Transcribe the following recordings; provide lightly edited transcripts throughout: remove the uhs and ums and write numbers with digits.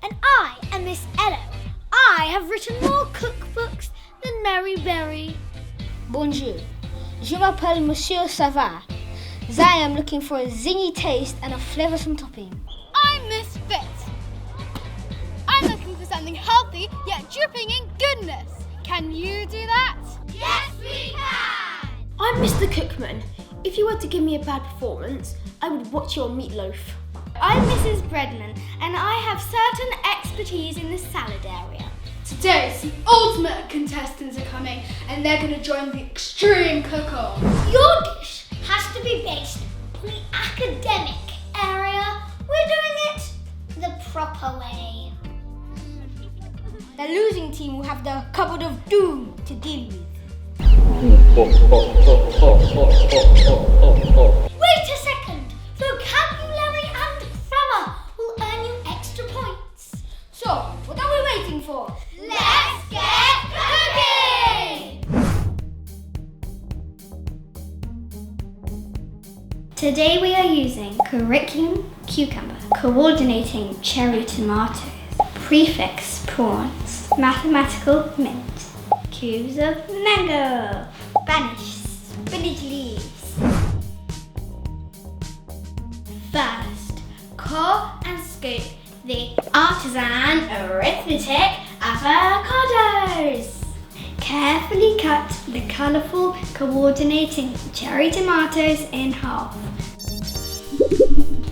And I am Miss Ello. I have written more cookbooks than Mary Berry. Bonjour. Je m'appelle Monsieur Savard. I am looking for a zingy taste and a flavoursome topping. I'm Miss Fit. I'm looking for something healthy yet dripping in goodness. Can you do that? Yes, we can! I'm Mr. Cookman. If you were to give me a bad performance, I would watch your meatloaf. I'm Mrs. Breadman, and I have certain expertise in the salad area. Today, the ultimate contestants are coming, and they're going to join the extreme cook-off. Your dish has to be based on the academic area. We're doing it the proper way. The losing team will have the cupboard of doom to deal with. Wait a second! Vocabulary and grammar will earn you extra points. So, what are we waiting for? Let's get cooking! Today we are using curriculum cucumber, coordinating cherry tomatoes, prefix prawns, mathematical mint, cubes of mango, Spanish spinach leaves. First, core and scoop the artisan arithmetic avocados. Carefully cut the colourful coordinating cherry tomatoes in half.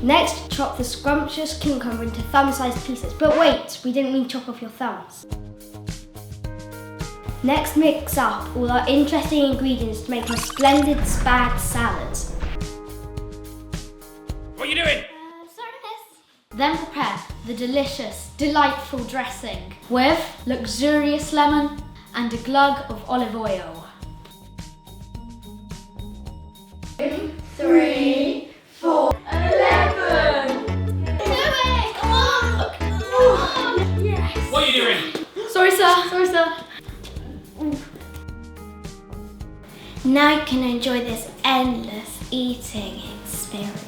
Next, chop the scrumptious cucumber into thumb-sized pieces. But wait, we didn't mean chop off your thumbs. Next, mix up all our interesting ingredients to make a splendid spag salad. What are you doing? Sorry, miss. Then prepare the delicious, delightful dressing with luxurious lemon and a glug of olive oil. 3, 4, 11! Do it! Come on! Come on! Yes! What are you doing? Sorry, sir. Now you can enjoy this endless eating experience.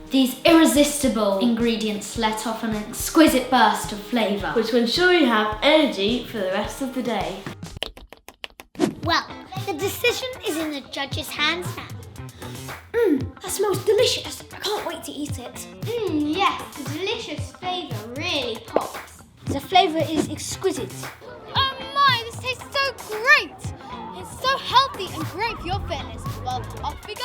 These irresistible ingredients let off an exquisite burst of flavour. Which will ensure you have energy for the rest of the day. Well, the decision is in the judge's hands now. That smells delicious. I can't wait to eat it. Yes, the delicious flavour really pops. The flavour is exquisite. Oh my, this tastes so great! It's so healthy and great for your fitness. Well, off we go!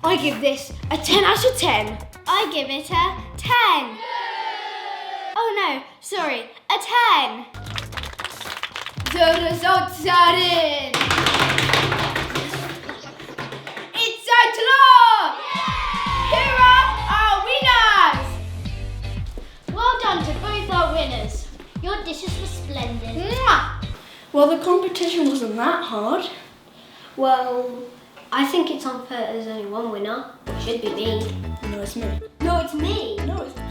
I give this a 10 out of 10. I give it a 10. Oh no, sorry, a 10. The results are in! It's a draw! Here are our winners! Well done to both our winners. Your dishes were splendid. Mwah! Well, the competition wasn't that hard. Well, I think it's unfair there's only one winner. It should be me. No, it's me. No, it's me. No, it's me.